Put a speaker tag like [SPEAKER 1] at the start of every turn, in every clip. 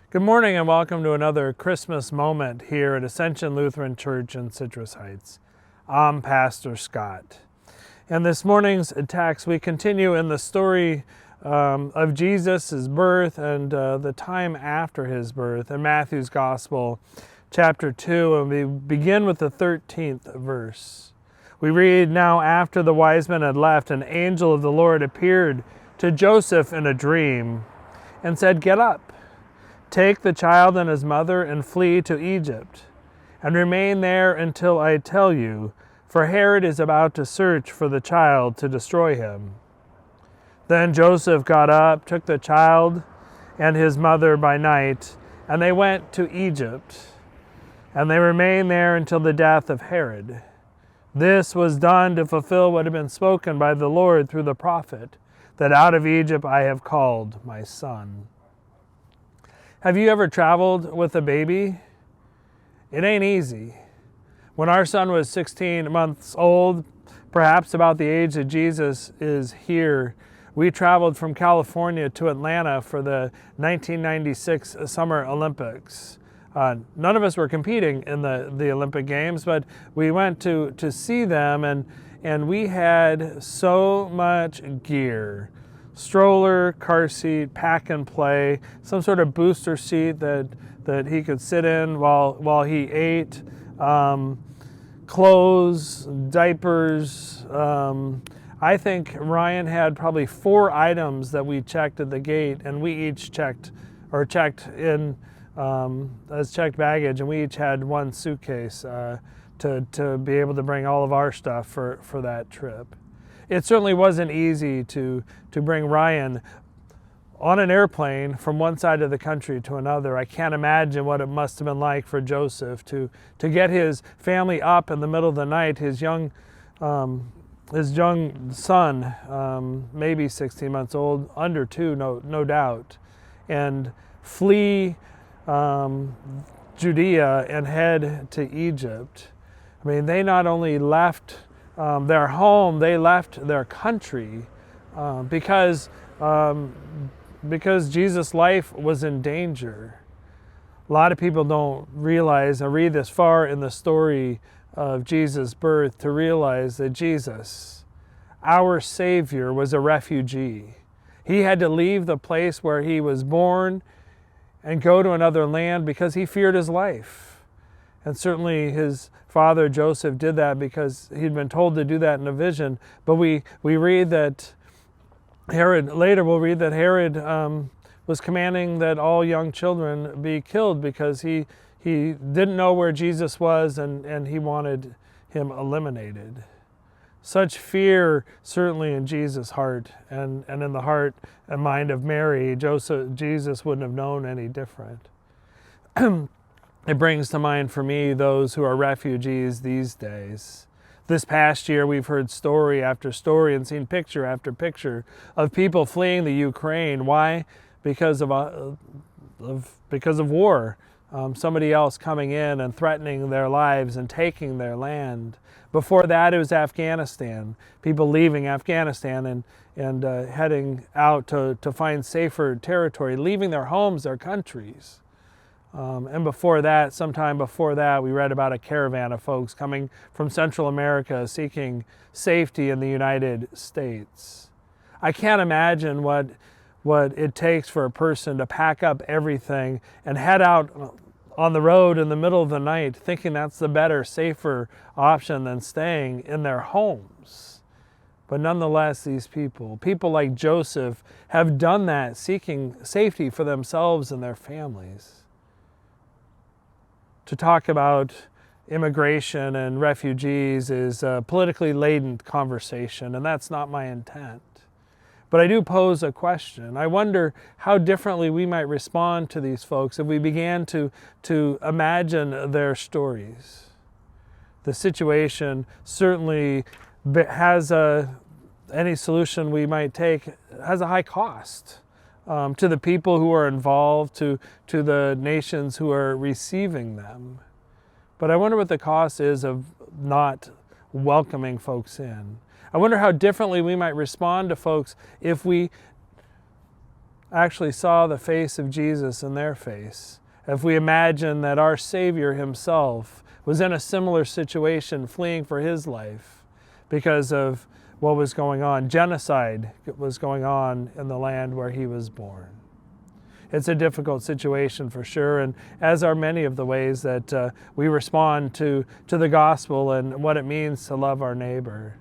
[SPEAKER 1] Good morning and welcome to another Christmas moment here at Ascension Lutheran Church in Citrus Heights. I'm Pastor Scott. In this morning's text, we continue in the story of Jesus' birth and the time after his birth in Matthew's Gospel, chapter 2, and we begin with the 13th verse. We read, "Now after the wise men had left, an angel of the Lord appeared to Joseph in a dream and said, 'Get up. Take the child and his mother and flee to Egypt, and remain there until I tell you, for Herod is about to search for the child to destroy him.' Then Joseph got up, took the child and his mother by night, and they went to Egypt, and they remained there until the death of Herod. This was done to fulfill what had been spoken by the Lord through the prophet, that out of Egypt I have called my son." Have you ever traveled with a baby? It ain't easy. When our son was 16 months old, perhaps about the age that Jesus is here, we traveled from California to Atlanta for the 1996 Summer Olympics. None of us were competing in the Olympic Games, but we went to see them, and we had so much gear. Stroller, car seat, pack and play, some sort of booster seat that he could sit in while he ate, clothes, diapers. I think Ryan had probably 4 items that we checked at the gate, and we each checked in as checked baggage, and we each had one suitcase to be able to bring all of our stuff for that trip. It certainly wasn't easy to bring Ryan on an airplane from one side of the country to another. I can't imagine what it must have been like for Joseph to get his family up in the middle of the night, his young son, maybe 16 months old, under 2, no doubt, and flee Judea and head to Egypt. I mean, they not only left their home, they left their country because Jesus' life was in danger. A lot of people don't realize, and read this far in the story of Jesus' birth, to realize that Jesus, our Savior, was a refugee. He had to leave the place where he was born and go to another land because he feared his life. And certainly his father Joseph did that because he'd been told to do that in a vision. But we read that Herod, later we'll read that Herod was commanding that all young children be killed because he didn't know where Jesus was, and he wanted him eliminated. Such fear certainly in Jesus' heart and in the heart and mind of Mary. Jesus wouldn't have known any different. It brings to mind for me those who are refugees these days. This past year, we've heard story after story and seen picture after picture of people fleeing the Ukraine. Why? Because of war. Somebody else coming in and threatening their lives and taking their land. Before that, it was Afghanistan. People leaving Afghanistan and heading out to find safer territory, leaving their homes, their countries. And before that, sometime before that, we read about a caravan of folks coming from Central America seeking safety in the United States. I can't imagine what it takes for a person to pack up everything and head out on the road in the middle of the night thinking that's the better, safer option than staying in their homes. But nonetheless, these people like Joseph, have done that, seeking safety for themselves and their families. To talk about immigration and refugees is a politically laden conversation, and that's not my intent. But I do pose a question. I wonder how differently we might respond to these folks if we began to imagine their stories. The situation certainly has any solution we might take has a high cost. To the people who are involved, to the nations who are receiving them. But I wonder what the cost is of not welcoming folks in. I wonder how differently we might respond to folks if we actually saw the face of Jesus in their face, if we imagine that our Savior himself was in a similar situation, fleeing for his life because of what was going on, genocide was going on in the land where he was born. It's a difficult situation for sure, and as are many of the ways that we respond to the gospel and what it means to love our neighbor.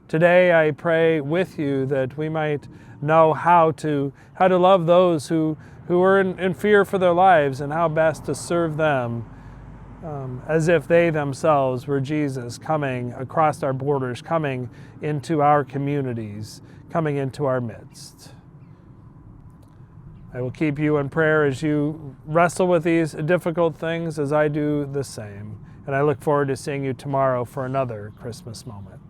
[SPEAKER 1] Today I pray with you that we might know how to love those who are in fear for their lives, and how best to serve them as if they themselves were Jesus coming across our borders, coming into our communities, coming into our midst. I will keep you in prayer as you wrestle with these difficult things, as I do the same. And I look forward to seeing you tomorrow for another Christmas moment.